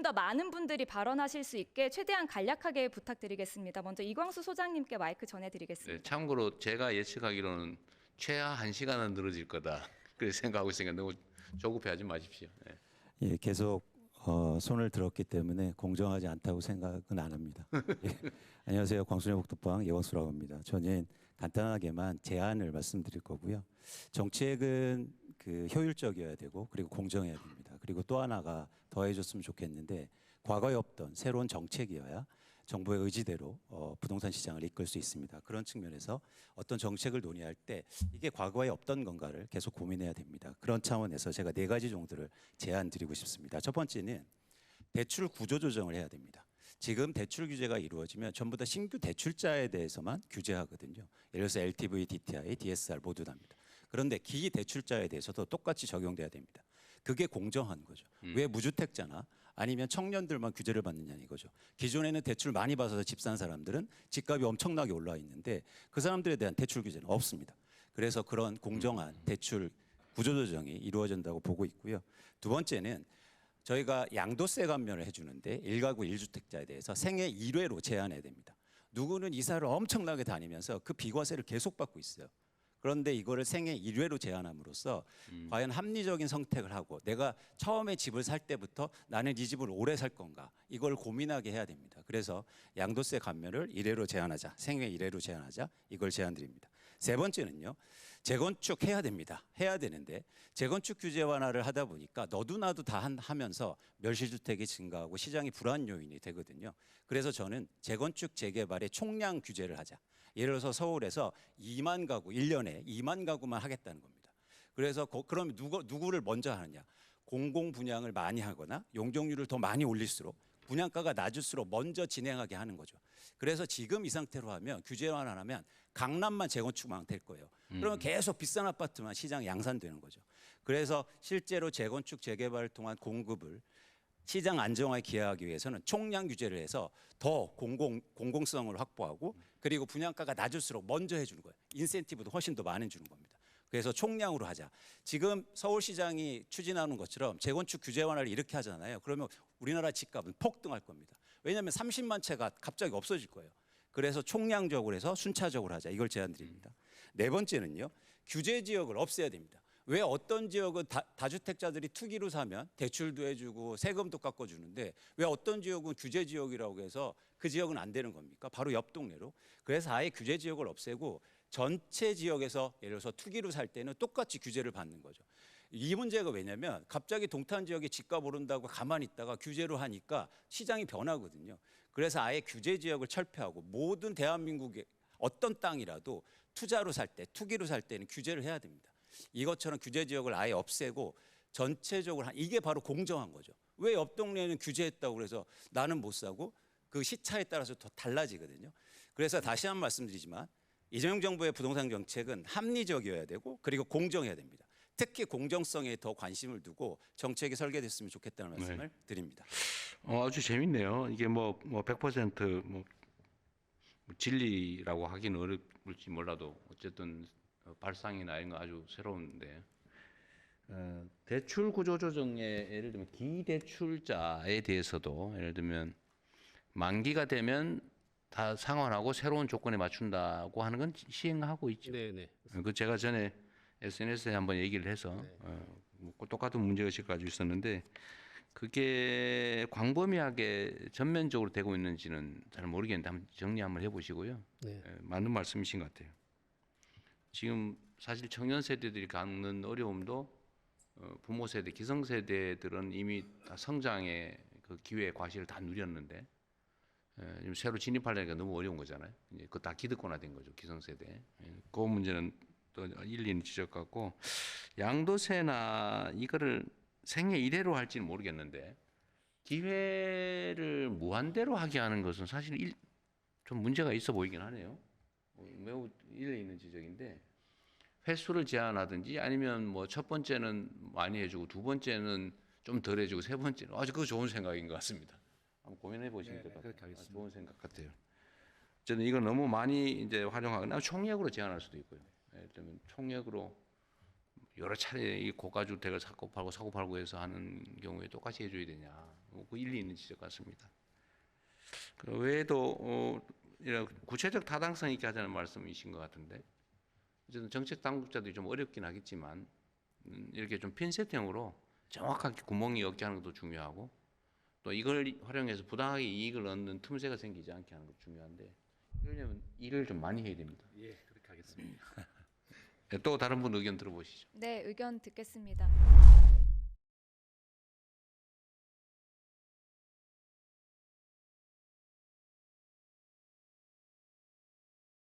더 많은 분들이 발언하실 수 있게 최대한 간략하게 부탁드리겠습니다. 먼저 이광수 소장님께 마이크 전해드리겠습니다. 네, 참고로 제가 예측하기로는 최하 1시간은 늘어질 거다. 그렇게 생각하고 있으니까 너무 조급해하지 마십시오. 네. 예, 계속 손을 들었기 때문에 공정하지 않다고 생각은 안 합니다. 예. 안녕하세요. 광순의 복덕방 이광수라고 합니다. 저는 간단하게만 제안을 말씀드릴 거고요. 정책은 그 효율적이어야 되고 그리고 공정해야 됩니다. 그리고 또 하나가 더해줬으면 좋겠는데 과거에 없던 새로운 정책이어야 정부의 의지대로 부동산 시장을 이끌 수 있습니다. 그런 측면에서 어떤 정책을 논의할 때 이게 과거에 없던 건가를 계속 고민해야 됩니다. 그런 차원에서 제가 4가지 정도를 제안 드리고 싶습니다. 첫 번째는 대출 구조 조정을 해야 됩니다. 지금 대출 규제가 이루어지면 전부 다 신규 대출자에 대해서만 규제하거든요. 예를 들어서 LTV, DTI, DSR 모두 다입니다. 그런데 기 대출자에 대해서도 똑같이 적용돼야 됩니다. 그게 공정한 거죠. 왜 무주택자나 아니면 청년들만 규제를 받느냐 이거죠. 기존에는 대출 많이 받아서 집 산 사람들은 집값이 엄청나게 올라 있는데 그 사람들에 대한 대출 규제는 없습니다. 그래서 그런 공정한 대출 구조조정이 이루어진다고 보고 있고요. 두 번째는 저희가 양도세 감면을 해주는데 1가구 1주택자에 대해서 생애 1회로 제한해야 됩니다. 누구는 이사를 엄청나게 다니면서 그 비과세를 계속 받고 있어요. 그런데 이거를 생애 1회로 제한함으로써 과연 합리적인 선택을 하고 내가 처음에 집을 살 때부터 나는 이 집을 오래 살 건가 이걸 고민하게 해야 됩니다. 그래서 양도세 감면을 1회로 제한하자, 생애 1회로 제한하자 이걸 제안드립니다. 세 번째는요. 재건축 해야 됩니다. 해야 되는데 재건축 규제 완화를 하다 보니까 너도 나도 다 하면서 멸실주택이 증가하고 시장이 불안 요인이 되거든요. 그래서 저는 재건축 재개발의 총량 규제를 하자. 예를 들어서 서울에서 2만 가구 1년에 2만 가구만 하겠다는 겁니다. 그래서 그럼 누구를 먼저 하느냐? 공공 분양을 많이 하거나 용적률을 더 많이 올릴수록 분양가가 낮을수록 먼저 진행하게 하는 거죠. 그래서 지금 이 상태로 하면 규제 완화하면 강남만 재건축만 될 거예요. 그러면 계속 비싼 아파트만 시장 양산되는 거죠. 그래서 실제로 재건축 재개발을 통한 공급을 시장 안정화에 기여하기 위해서는 총량 규제를 해서 더 공공성을 확보하고 그리고 분양가가 낮을수록 먼저 해주는 거예요. 인센티브도 훨씬 더 많이 주는 겁니다. 그래서 총량으로 하자. 지금 서울시장이 추진하는 것처럼 재건축 규제 완화를 이렇게 하잖아요. 그러면 우리나라 집값은 폭등할 겁니다. 왜냐하면 30만 채가 갑자기 없어질 거예요. 그래서 총량적으로 해서 순차적으로 하자. 이걸 제안드립니다. 네 번째는요. 규제 지역을 없애야 됩니다. 왜 어떤 지역은 다주택자들이 투기로 사면 대출도 해주고 세금도 깎아주는데 왜 어떤 지역은 규제 지역이라고 해서 그 지역은 안 되는 겁니까? 바로 옆 동네로. 그래서 아예 규제 지역을 없애고 전체 지역에서 예를 들어서 투기로 살 때는 똑같이 규제를 받는 거죠. 이 문제가 왜냐면 갑자기 동탄 지역에 집값 오른다고 가만히 있다가 규제로 하니까 시장이 변하거든요. 그래서 아예 규제 지역을 철폐하고 모든 대한민국의 어떤 땅이라도 투자로 살 때, 투기로 살 때는 규제를 해야 됩니다. 이것처럼 규제 지역을 아예 없애고 전체적으로 이게 바로 공정한 거죠. 왜 옆 동네에는 규제했다고 그래서 나는 못 사고 그 시차에 따라서 더 달라지거든요. 그래서 다시 한 번 말씀드리지만 이재명 정부의 부동산 정책은 합리적이어야 되고 그리고 공정해야 됩니다. 특히 공정성에 더 관심을 두고 정책이 설계됐으면 좋겠다는 말씀을 드립니다. 아주 재밌네요. 이게 뭐 100% 진리라고 하기는 어렵을지 몰라도 어쨌든 발상이나 이런 거 아주 새로운데 대출 구조 조정에 예를 들면 기대출자에 대해서도 예를 들면 만기가 되면 다 상환하고 새로운 조건에 맞춘다고 하는 건 시행하고 있죠. 네네. 그 제가 전에 SNS에 한번 얘기를 해서 뭐 똑같은 문제의식을 가지고 있었는데 그게 광범위하게 전면적으로 되고 있는지는 잘 모르겠는데 한번 정리 한번 해보시고요. 네. 맞는 말씀이신 것 같아요. 지금 사실 청년 세대들이 갖는 어려움도 부모 세대, 기성 세대들은 이미 다 성장의 그 기회, 과실을 다 누렸는데 지금 새로 진입하려니까 너무 어려운 거잖아요. 이제 그거 다 기득권화된 거죠, 기성 세대. 그 문제는 또 일리는 지적받고 양도세나 이거를 생애 1회로 할지는 모르겠는데 기회를 무한대로 하게 하는 것은 사실 좀 문제가 있어 보이긴 하네요. 매우 일리 있는 지적인데 횟수를 제한하든지 아니면 뭐 첫 번째는 많이 해주고 두 번째는 좀 덜 해주고 세 번째는 아주 그거 좋은 생각인 것 같습니다. 한번 고민해 보시면 될 것 같아요. 좋은 생각 같아요. 저는 이거 너무 많이 이제 활용하거나 총액으로 제한할 수도 있고요. 예를 들면 총액으로 여러 차례 이 고가 주택을 사고 팔고 해서 하는 경우에 똑같이 해줘야 되냐? 그 일리 있는 지적 같습니다. 그 외에도 이런 구체적 타당성 있게 하자는 말씀이신 것 같은데, 어쨌든 정책 당국자들이 좀 어렵긴 하겠지만 이렇게 좀 핀셋형으로 정확하게 구멍이 없게 하는 것도 중요하고, 또 이걸 활용해서 부당하게 이익을 얻는 틈새가 생기지 않게 하는 것도 중요한데, 이러려면 일을 좀 많이 해야 됩니다. 예, 그렇게 하겠습니다. 또 다른 분 의견 들어보시죠. 네, 의견 듣겠습니다.